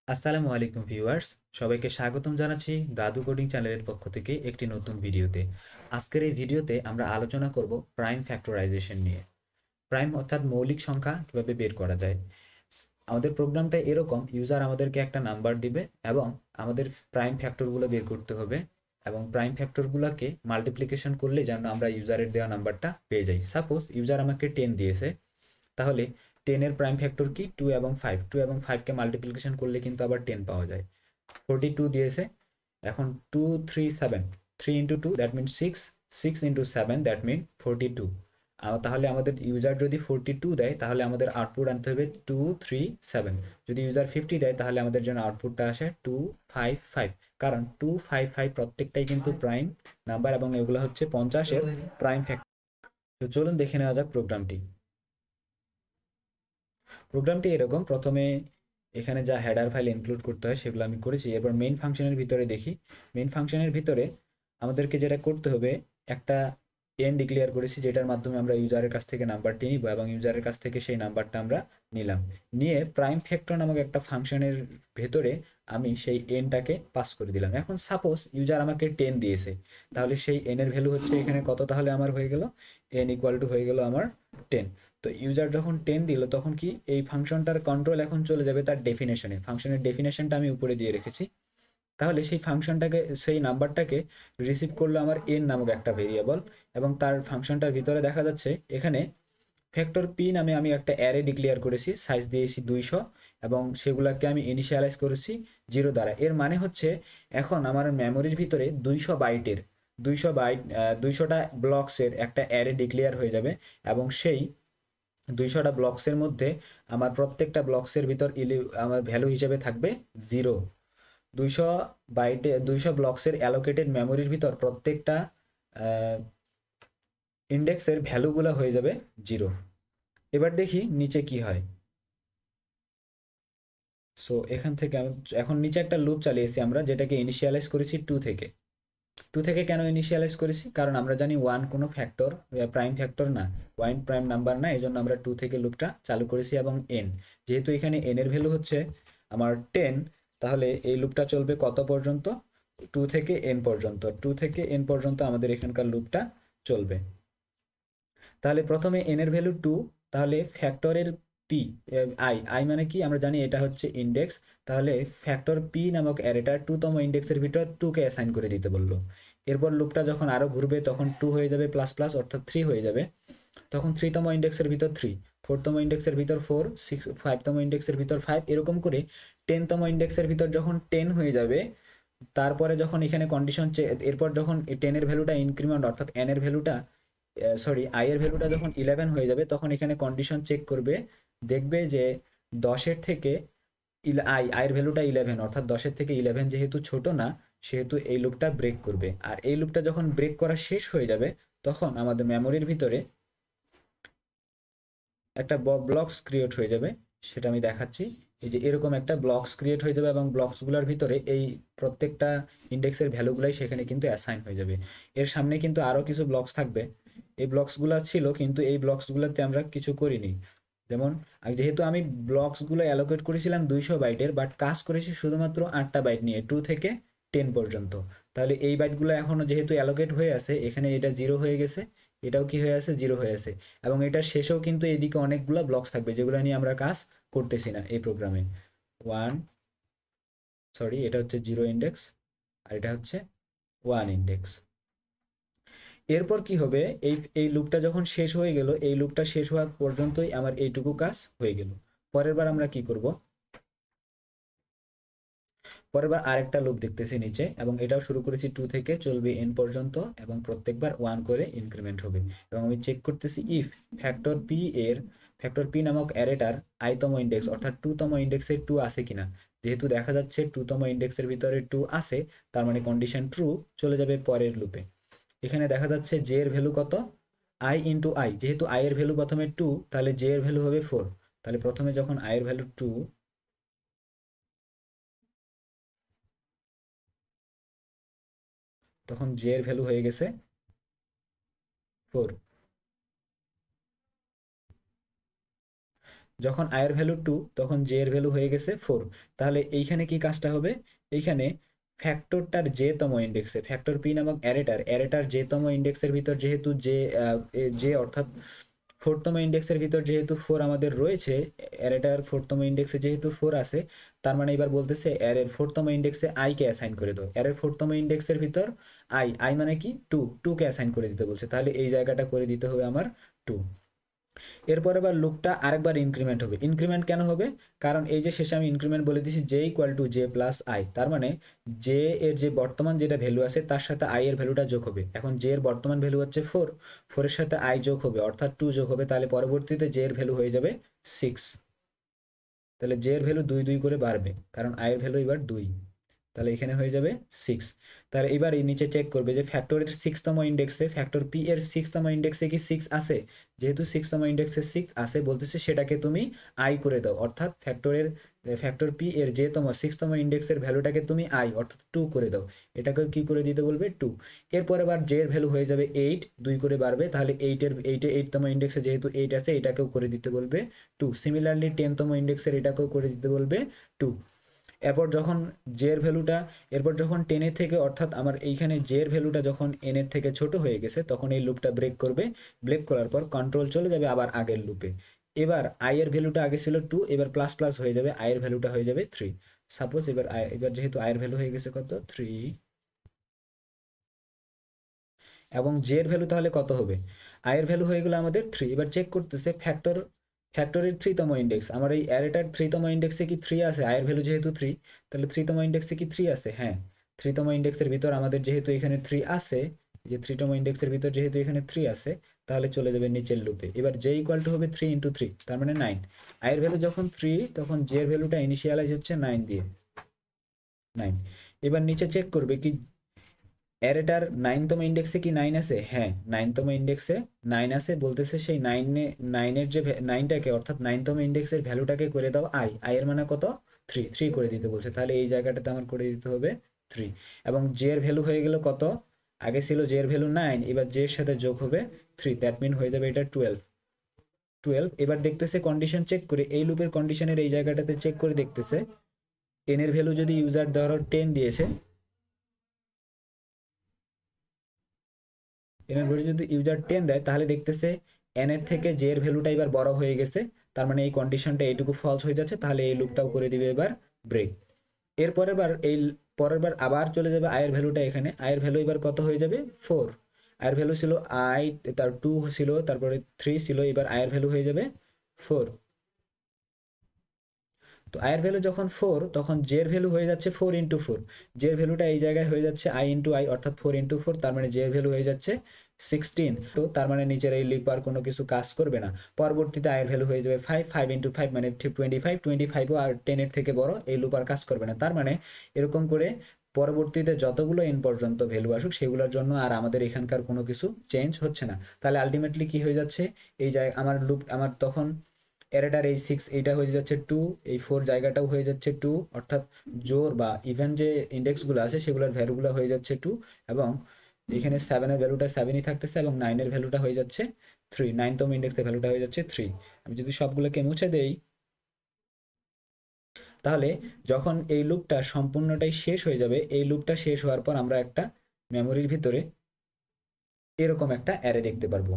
আসসালামু আলাইকুম ভিউয়ার্স, সবাইকে স্বাগতম জানাচ্ছি দাদু কোডিং চ্যানেলের পক্ষ থেকে একটি নতুন ভিডিওতে। আজকের এই ভিডিওতে আমরা আলোচনা করব প্রাইম ফ্যাক্টরাইজেশন নিয়ে। প্রাইম অর্থাৎ মৌলিক সংখ্যা কিভাবে বের করা যায়। আমাদের প্রোগ্রামটা এরকম, ইউজার আমাদেরকে একটা নাম্বার দিবে এবং আমাদের প্রাইম ফ্যাক্টরগুলো বের করতে হবে এবং প্রাইম ফ্যাক্টরগুলোকে মাল্টিপ্লিকেশন করলে যেন আমরা ইউজারের দেওয়া নাম্বারটা পেয়ে যাই। সাপোজ ইউজার আমাকে 10 দিয়েছে, তাহলে 10 এর প্রাইম ফ্যাক্টর কি? 2 এবং 5। 2 এবং 5 কে মাল্টিপ্লিকেশন করলে কিন্তু আবার 10 পাওয়া যায়। 42 দিয়েছে, এখন 2 3 7, 3 into 2 that mean 6, 6 into 7 that mean 42। তাহলে আমাদের ইউজার যদি 42 দেয় তাহলে আমাদের আউটপুট আনতে হবে 2 3 7। যদি ইউজার 50 দেয় তাহলে আমাদের জন্য আউটপুটটা আসে 2 5 5, কারণ 2 5 5 প্রত্যেকটাই কিন্তু প্রাইম নাম্বার এবং এগুলো হচ্ছে 50 এর প্রাইম ফ্যাক্টর। তো চলুন দেখে নেওয়া যাক প্রোগ্রামটি। প্রোগ্রামটি এরকম, প্রথমে এখানে যা হেডার ফাইল ইনক্লুড করতে হয় সেগুলো আমি করেছি। এরপর মেইন ফাংশনের ভিতরে দেখি। মেইন ফাংশনের ভিতরে আমাদেরকে যেটা করতে হবে, একটা এন ডিক্লেয়ার করেছি যেটার মাধ্যমে আমরা ইউজারের কাছ থেকে নাম্বারটি নিব এবং ইউজারের কাছ থেকে সেই নাম্বারটা আমরা নিলাম। নিয়ে প্রাইম ফ্যাক্টর নামক একটা ফাংশনের ভেতরে আমি সেই এনটাকে পাস করে দিলাম। এখন সাপোজ ইউজার আমাকে 10 দিয়েছে, তাহলে সেই এন এর ভ্যালু হচ্ছে এখানে কত? তাহলে আমার হয়ে গেল এন ইকুয়াল টু হয়ে গেল আমার 10। তো ইউজার যখন 10 দিল তখন কি এই ফাংশনটার কন্ট্রোল এখন চলে যাবে তার ডেফিনেশনে। ফাংশনের ডেফিনেশনটা আমি উপরে দিয়ে রেখেছি। তাহলে সেই ফাংশনটাকে, সেই নাম্বারটাকে রিসিভ করলো আমার এন নামক একটা ভেরিয়েবল এবং তার ফাংশনটার ভিতরে দেখা যাচ্ছে এখানে ফ্যাক্টর পি নামে আমি একটা অ্যারে ডিক্লেয়ার করেছি, সাইজ দিয়েছি 200 এবং সেগুলোকে আমি ইনিশিয়ালাইজ করেছি 0 দ্বারা। এর মানে হচ্ছে এখন আমার মেমোরির ভিতরে 200 বাইটের 200 বাইট 200টা ব্লকসের একটা অ্যারে ডিক্লেয়ার হয়ে যাবে এবং সেই 200টা ব্লকসের মধ্যে আমার প্রত্যেকটা ব্লকসের ভিতর আমার ভ্যালু হিসেবে থাকবে 0। 200 বাইটে 200 ব্লকসের অ্যালোকেটেড মেমোরির ভিতর প্রত্যেকটা ইন্ডেক্সের ভ্যালুগুলো হয়ে যাবে 0। এবার দেখি নিচে কি হয়। সো এখান থেকে আমি এখন নিচে একটা লুপ চালিয়েছি আমরা, যেটাকে ইনিশিয়ালাইজ করেছি 2 থেকে। 2 থেকে কেন ইনিশিয়ালাইজ করেছি? কারণ আমরা জানি 1 কোনো ফ্যাক্টর, প্রাইম ফ্যাক্টর না, 1 প্রাইম নাম্বার না, এই জন্য আমরা 2 থেকে লুপটা চালু করেছি। এবং এন, যেহেতু এখানে এন এর ভ্যালু হচ্ছে আমার 10, তাহলে এই লুপটা চলবে কত পর্যন্ত? 2 থেকে এন পর্যন্ত। 2 থেকে এন পর্যন্ত আমাদের এখানকার লুপটা চলবে। তাহলে প্রথমে এন এর ভ্যালু 2, তাহলে ফ্যাক্টরের পি, আই, আই মানে কি আমরা জানি এটা হচ্ছে ইন্ডেক্স। তাহলে ফ্যাক্টর পি নামক অ্যারেটা 2তম ইন্ডেক্সের ভিতর 2 কে অ্যাসাইন করে দিতে বললো। এরপর লুপটা যখন আরো ঘুরবে তখন 2 হয়ে যাবে প্লাস প্লাস, অর্থাৎ 3 হয়ে যাবে। তখন 3তম ইন্ডেক্সের ভিতর 3, 4তম ইন্ডেক্সের ভিতর 4, 6, 5তম ইন্ডেক্সের ভিতর 5, এরকম করে 10তম ইন্ডেক্সের ভিতর যখন 10 হয়ে যাবে, তারপরে যখন এখানে কন্ডিশন, এরপর যখন 10 এর ভ্যালুটা ইনক্রিমেন্ট, অর্থাৎ এন এর ভ্যালুটা, সরি আই এর ভ্যালুটা যখন 11 হয়ে যাবে তখন এখানে কন্ডিশন চেক করবে, দেখবে যে 10-এর থেকে আই এর ভ্যালুটা 11, অর্থাৎ 10-এর থেকে 11 যেহেতু ছোট না, সেহেতু এই লুপটা ব্রেক করবে। আর এই লুপটা যখন ব্রেক করা শেষ হয়ে যাবে তখন আমাদের মেমোরির ভিতরে একটা ব্লকস ক্রিয়েট হয়ে যাবে। সেটা আমি দেখাচ্ছি। এই যে এরকম একটা ব্লকস ক্রিয়েট হয়ে যাবে এবং ব্লকসগুলোর ভিতরে এই প্রত্যেকটা ইন্ডেক্সের ভ্যালুগুলাই সেখানে কিন্তু অ্যাসাইন হয়ে যাবে। এর সামনে কিন্তু আরও কিছু ব্লকস থাকবে। এই ব্লকসগুলো ছিল কিন্তু এই ব্লকসগুলোতে আমরা কিছু করিনি। যেমন যেহেতু আমি ব্লকসগুলো অ্যালোকেট করেছিলাম 200 বাইটের, বাট কাজ করেছি শুধুমাত্র 8টা বাইট নিয়ে, 2 থেকে 10 পর্যন্ত। তাহলে এই বাইটগুলো এখনো যেহেতু অ্যালোকেট হয়ে আছে, এখানে এটা 0 হয়ে গেছে, এটাও কি হয়ে আছে? 0 হয়ে আছে। এবং এটার শেষেও কিন্তু এদিকে অনেকগুলো ব্লকস থাকবে যেগুলো নিয়ে আমরা কাজ করতেছি না এই প্রোগ্রামে। 1, সরি এটা হচ্ছে 0 ইন্ডেক্স আর এটা হচ্ছে 1 ইন্ডেক্স। এরপর কি হবে? এই এই লুপটা যখন শেষ হয়ে গেল, এই লুপটা শেষ হওয়া পর্যন্তই আমার এইটুকু কাজ হয়ে গেল। পরের বার আমরা কি করব? পরের বার আরেকটা লুপ দেখতেছি নিচে, এবং এটাও শুরু করেছি 2 থেকে, চলবে এন পর্যন্ত এবং প্রত্যেকবার 1 করে ইনক্রিমেন্ট হবে। এবং আমি চেক করতেছি ইফ ফ্যাক্টর পি এর, ফ্যাক্টর পি নামক অ্যারেটার আইতম ইন্ডেক্স অর্থাৎ 2তম ইন্ডেক্সে 2 আছে কিনা। যেহেতু দেখা যাচ্ছে 2তম ইন্ডেক্সের ভিতরে 2 আছে, তার মানে কন্ডিশন ট্রু, চলে যাবে পরের লুপে। এখানে দেখা যাচ্ছে জে এর ভ্যালু কত? আই ইন্টু আই, যেহেতু আই এর ভ্যালু প্রথমে 2, তাহলে জে এর ভ্যালু হবে 4। তাহলে প্রথমে যখন আই এর ভ্যালু 2, তখন জে এর ভ্যালু হয়ে গেছে 4। যখন i এর ভ্যালু 2 তখন j এর ভ্যালু হয়ে গেছে 4। তাহলে এইখানে কি কাজটা হবে, এইখানে ফ্যাক্টরটার জে তম ইন্ডেক্সে, ফ্যাক্টর পি নামক অ্যারেটার জে তম ইন্ডেক্সের ভিতর যেহেতু জে অর্থাৎ ফোরতম ইন্ডেক্সের ভিতর যেহেতু 4 আমাদের রয়েছে, অ্যারেটার ফোরতম ইন্ডেক্সে যেহেতু 4 আছে, তার মানে এবার বলতেছে অ্যারের ফোরতম ইন্ডেক্সে i কে অ্যাসাইন করে দাও। অ্যারের ফোরতম ইন্ডেক্সের ভিতর i মানে কি 2 কে অ্যাসাইন করে দিতে বলছে, তাহলে এই জায়গাটা করে দিতে হবে আমার 2। এরপর আবার লুপটা আরেকবার ইনক্রিমেন্ট হবে। ইনক্রিমেন্ট কেন হবে, কারণ এই যে শেষে আমি ইনক্রিমেন্ট বলে দিয়েছি J equal to J plus I, তার মানে জে এর যে বর্তমান যেটা ভ্যালু আছে তার সাথে আই এর ভ্যালুটা যোগ হবে। এখন জে এর বর্তমান ভ্যালু হচ্ছে 4, 4 এর সাথে আই যোগ হবে অর্থাৎ 2 যোগ হবে, তাহলে পরবর্তীতে জে এর ভ্যালু হয়ে যাবে 6। তাহলে জে এর ভ্যালু 2 2 করে বাড়বে কারণ আই এর ভ্যালু এবার 2, তাহলে এখানে হয়ে যাবে 6। তাহলে এবার এই নিচে চেক করবে যে ফ্যাক্টরের 6তম ইন্ডেক্সে, ফ্যাক্টর পি এর 6তম ইন্ডেক্সে কি 6 আছে, যেহেতু 6তম ইন্ডেক্সে 6 আছে বলতেছে সেটাকে তুমি আই করে দাও, অর্থাৎ ফ্যাক্টর পি এর যে 6তম ইন্ডেক্সের ভ্যালুটাকে তুমি আই অর্থাৎ 2 করে দাও। এটাকে কি করে দিতে বলবে 2। এরপর আবার জে এর ভ্যালু হয়ে যাবে 8, 2 করে বাড়বে, তাহলে 8তম ইন্ডেক্সে যেহেতু 8 আছে এটাকেও করে দিতে বলবে 2। সিমিলারলি 10তম ইন্ডেক্সের এটাকেও করে দিতে বলবে 2। এরপর যখন 10 এর থেকে অর্থাৎ আমার এইখানে জে এর ভ্যালুটা যখন n এর থেকে ছোট হয়ে গেছে তখন এই লুপটা ব্রেক করবে। ব্রেক করার পর কন্ট্রোল চলে যাবে আবার আগের লুপে। এবার i এর ভ্যালুটা আগে ছিল 2, এবার প্লাস প্লাস হয়ে যাবে, i এর ভ্যালুটা হয়ে যাবে 3। সাপোজ এবার যেহেতু i এর ভ্যালু হয়ে গেছে কত 3, এবং j এর ভ্যালু তাহলে কত হবে, i এর ভ্যালু হয়ে গেল আমাদের 3। এবার চেক করতেছে ফ্যাক্টরের 3তম ইন্ডেক্স, আমার এই অ্যারেটার 3তম ইন্ডেক্সে কি 3 আছে, i এর ভ্যালু যেহেতু 3, তাহলে 3তম ইন্ডেক্সে কি 3 আছে, হ্যাঁ 3তম ইন্ডেক্সের ভিতর আমাদের যেহেতু এখানে 3 আছে, যে 3তম ইন্ডেক্সের ভিতর যেহেতু এখানে 3 আছে, তাহলে চলে যাবে নিচের লুপে। এবার j ইকুয়াল টু হবে 3 ইন্টু 3, তার মানে 9। i এর ভ্যালু যখন 3 তখন j এর ভ্যালুটা ইনিশিয়ালাইজ হচ্ছে 9 দিয়ে, 9। এবার নিচে চেক করবে কি অ্যারেটার 9তম ইন্ডেক্সে কি 9 আছে, হ্যাঁ 9তম ইন্ডেক্সে 9 আছে, বলতেছে সেই 9 এর যে 9টাকে অর্থাৎ 9তম ইন্ডেক্সের ভ্যালুটাকে করে দাও i এর মানে কত 3 করে দিতে বলছে, তাহলে এই জায়গাটাতে আমার করে দিতে হবে 3। এবং j এর ভ্যালু হয়ে গেল কত, আগে ছিল j এর ভ্যালু 9, এবার j এর সাথে যোগ হবে 3, দ্যাট মিন হয়ে যাবে এটা 12। এবার দেখতেছে কন্ডিশন চেক করে, এই লুপের কন্ডিশনের এই জায়গাটাতে চেক করে দেখতেছে n এর ভ্যালু যদি ইউজার ধরো 10 দিয়েছে, এন এর ভ্যালু যদি ইউজার 10 দেয় তাহলে দেখতেছে এন এর থেকে জে এর ভ্যালুটা এবার বড় হয়ে গেছে, তার মানে এই কন্ডিশনটা এইটুকু ফলস হয়ে যাচ্ছে, তাহলে এই লুপটাও করে দিবে এবার ব্রেক। পরের বার আবার চলে যাবে আয়ের ভ্যালুটা, এখানে আয়ের ভ্যালু এবার কত হয়ে যাবে 4। আয়ের ভ্যালু ছিল আই, তার 2 ছিল, তারপরে 3 ছিল, এবার আয়ের ভ্যালু হয়ে যাবে 4। তো আয়ের ভ্যালু যখন 4 তখন জে এর ভ্যালু হয়ে যাচ্ছে 4 ইন্টু 4, জে এর ভ্যালুটা এই জায়গায় হয়ে যাচ্ছে আই ইন্টু আই অর্থাৎ 4 ইন্টু 4, তার মানে জে এর ভ্যালু হয়ে যাচ্ছে 16। তো তার মানে নিচের এই লিপ আর কোনো কিছু কাজ করবে না। পরবর্তীতে আয়ের ভ্যালু হয়ে যাবে 5 ইন্টু 5 মানে 25 আর 10 এর থেকে বড়, এই লুপ আর কাজ করবে না। তার মানে এরকম করে পরবর্তীতে যতগুলো এন পর্যন্ত ভ্যালু আসুক সেগুলোর জন্য আর আমাদের এখানকার কোনো কিছু চেঞ্জ হচ্ছে না। তাহলে আলটিমেটলি কি হয়ে যাচ্ছে, এই জায়গায় আমার তখন এরেটার এই 6 এইটা হয়ে যাচ্ছে 2, এই 4 জায়গাটাও হয়ে যাচ্ছে 2, অর্থাৎ জোর বা ইভেন যে ইন্ডেক্সগুলো আছে সেগুলোর ভ্যালুগুলো হয়ে যাচ্ছে 2, এবং এখানে 7 এর ভ্যালুটা 7ই থাকতেছে, এবং 9 এর ভ্যালুটা হয়ে যাচ্ছে 3, 9তম ইন্ডেক্সের ভ্যালুটা হয়ে যাচ্ছে 3। আমি যদি সবগুলোকে মুছে দেই, তাহলে যখন এই লুপটা সম্পূর্ণটাই শেষ হয়ে যাবে, এই লুপটা শেষ হওয়ার পর আমরা একটা মেমোরির ভিতরে এরকম একটা অ্যারে দেখতে পারবো।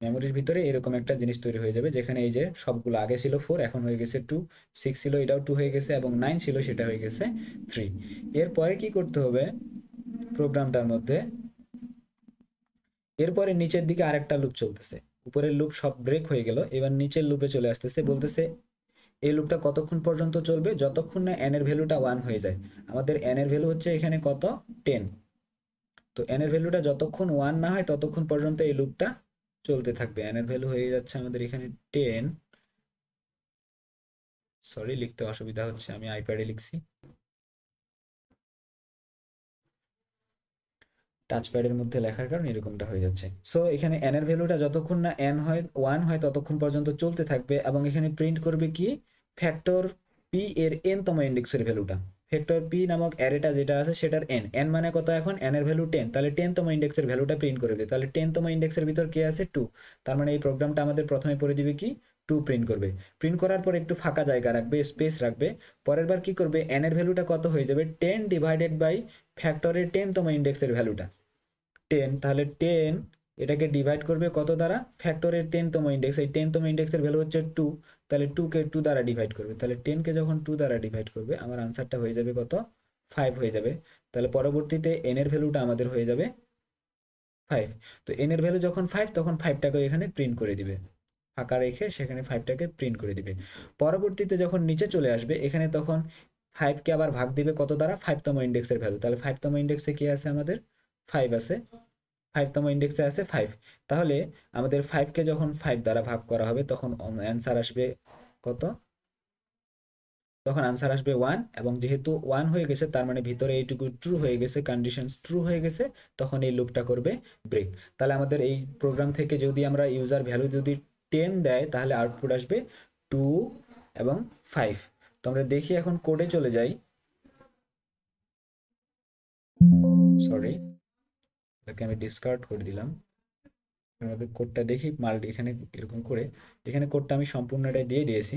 মেমোরির ভিতরে এরকম একটা জিনিস তৈরি হয়ে যাবে, যেখানে এই যে সবগুলো আগে ছিল 4 এখন হয়ে গেছে 2, 6 ছিল এটাও 2 হয়ে গেছে, এবং 9 ছিল সেটা হয়ে গেছে 3। এরপরে কি করতে হবে প্রোগ্রামটার মধ্যে, এরপরে নিচের দিকে আরেকটা লুপ চলতেছে, উপরের লুপ সব ব্রেক হয়ে গেল, এবার নিচের লুপে চলে আসতেছে, বলতেছে এই লুপটা কতক্ষণ পর্যন্ত চলবে, যতক্ষণ না n এর ভ্যালুটা 1 হয়ে যায়। আমাদের n এর ভ্যালু হচ্ছে এখানে কত 10, তো n এর ভ্যালুটা যতক্ষণ 1 না হয় ততক্ষণ পর্যন্ত এই লুপটা চলতে থাকবে। n এর ভ্যালু হয়ে যাচ্ছে আমাদের এখানে 10, সরি লিখতে অসুবিধা হচ্ছে, আমি আইপ্যাডে লিখছি, টাচপ্যাডের মধ্যে লেখার কারণে এরকমটা হয়ে যাচ্ছে। সো এখানে n এর ভ্যালুটা যতক্ষণ না n হয় 1 হয় ততক্ষণ পর্যন্ত চলতে থাকবে, এবং এখানে প্রিন্ট করবে কি ফ্যাক্টর p এর n তম ইন্ডেক্সের ভ্যালুটা, ফ্যাক্টর p নামক অ্যারেটা যেটা আছে সেটার n মানে কত, এখন n এর ভ্যালু 10, তাহলে 10 তম ইন্ডেক্সের ভ্যালুটা প্রিন্ট করে দেবে, তাহলে 10 তম ইন্ডেক্সের ভিতর কি আছে 2, তার মানে এই প্রোগ্রামটা আমাদের প্রথমে পড়ে দিবে কি টু প্রিন্ট করবে। প্রিন্ট করার পর একটু ফাঁকা জায়গা রাখবে, স্পেস রাখবে। পরের বার কি করবে, এন এর ভ্যালুটা কত হয়ে যাবে, 10 ডিভাইডেড বাই ফ্যাক্টরের 10তম ইন্ডেক্সের ভ্যালুটা 10, তাহলে 10 এটাকে ডিভাইড করবে কত দ্বারা, ফ্যাক্টরের 10তম ইন্ডেক্স, এই 10তম ইন্ডেক্সের ভ্যালু হচ্ছে 2, তাহলে 2 কে 2 দ্বারা ডিভাইড করবে, তাহলে 10 কে যখন 2 দ্বারা ডিভাইড করবে আমার আনসারটা হয়ে যাবে কত, 5 হয়ে যাবে। তাহলে পরবর্তীতে n এর ভ্যালুটা আমাদের হয়ে যাবে 5। তো n এর ভ্যালু যখন 5 তখন 5টাকে এখানে প্রিন্ট করে দিবে, ফাঁকা রেখে সেখানে 5টাকে প্রিন্ট করে দিবে। পরবর্তীতে যখন নিচে চলে আসবে এখানে তখন 5কে আবার ভাগ দিবে কত দ্বারা, 5তম ইন্ডেক্সের ভ্যালু, তাহলে 5তম ইন্ডেক্সে কি আছে আমাদের 5 আছে, 5তম ইন্ডেক্সে আছে 5। তাহলে আমাদের 5কে যখন 5 দ্বারা ভাগ করা হবে তখন অ্যান্সার আসবে কত, তখন আনসার আসবে 1, এবং যেহেতু 1 হয়ে গেছে তার মানে ভিতরে এইটুকু ট্রু হয়ে গেছে, কন্ডিশনস ট্রু হয়ে গেছে, তখন এই লুপটা করবে ব্রেক। তাহলে আমাদের এই প্রোগ্রাম থেকে যদি আমরা ইউজার ভ্যালু যদি 10 দেয় তাহলে আউটপুট আসবে 2 এবং 5। তো আমরা দেখি এখন কোডে চলে যাই, সরি এটাকে আমি ডিসকার্ড করে দিলাম। আমাদের কোডটা দেখি মাল্টি এখানে এরকম করে, এখানে কোডটা আমি সম্পূর্ণটাই দিয়ে দিয়েছি,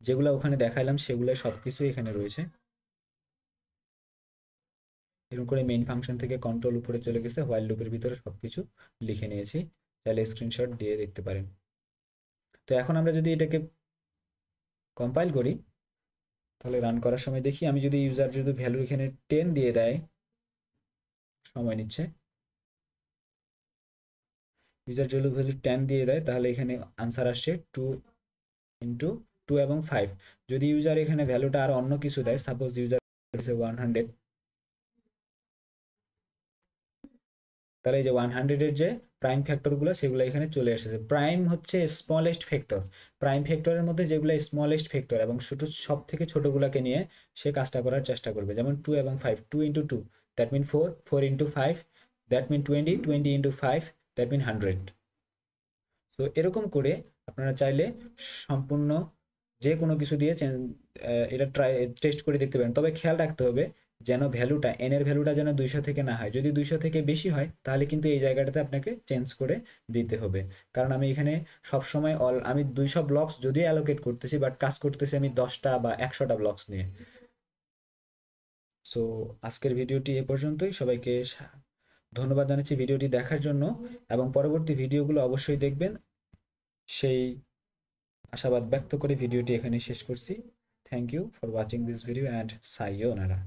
যেগুলো ওখানে দেখাইলাম সেগুলো সব কিছু এখানে রয়েছে। এরকম করে মেইন ফাংশন থেকে কন্ট্রোল উপরে চলে গেছে, হোয়াইল লুপের ভিতরে সবকিছু লিখে নিয়েছি, তাহলে স্ক্রিনশট দিয়ে দেখতে পারেন। তো এখন আমরা যদি এটাকে কম্পাইল করি তাহলে রান করার সময় দেখি, আমি যদি ইউজার যদি ভ্যালু এখানে 10 দিয়ে দেয়, সময় নিচ্ছে, ইউজার যদি ভ্যালু 10 দিয়ে দেয় তাহলে এখানে আনসার আসছে 2 ইন্টু 2 এবং 5। যদি ইউজার এখানে ভ্যালুটা আর অন্য কিছু দেয়, সাপোজ ইউজার 100, তাহলে এই যে 100-এর যে প্রাইম ফ্যাক্টরগুলো সেগুলো এখানে চলে এসেছে। প্রাইম হচ্ছে স্মলেস্ট ফ্যাক্টর, প্রাইম ফ্যাক্টরের মধ্যে যেগুলো স্মলেস্ট ফ্যাক্টর এবং ছোট সব থেকে ছোটগুলোকে নিয়ে সে কাজটা করার চেষ্টা করবে। যেমন 2 এবং 5, 2 into 2 that mean 4, 4 into 5 that mean 20, 20 into 5 that mean 100। So এরকম করে আপনারা চাইলে সম্পূর্ণ যে কোনো কিছু দিয়ে এটা টেস্ট করে দেখতে পারেন। তবে খেয়াল রাখতে হবে যেন ভ্যালুটা n এর ভ্যালুটা যেন 200 থেকে না হয়। যদি 200 থেকে বেশি হয় তাহলে কিন্তু এই জায়গাটাতে আপনাকে চেঞ্জ করে দিতে হবে, কারণ আমি এখানে সবসময় আমি 200 ব্লকস যদিও অ্যালোকেট করতেছি, বাট কাজ করতেছি আমি 10টা বা 100টা ব্লকস নিয়ে। সো আজকের ভিডিওটি এ পর্যন্তই। সবাইকে ধন্যবাদ জানাচ্ছি ভিডিওটি দেখার জন্য, এবং পরবর্তী ভিডিওগুলো অবশ্যই দেখবেন সেই আশাবাদ ব্যক্ত করে ভিডিওটি এখানে শেষ করছি। Thank you for watching this video and সায়োনারা।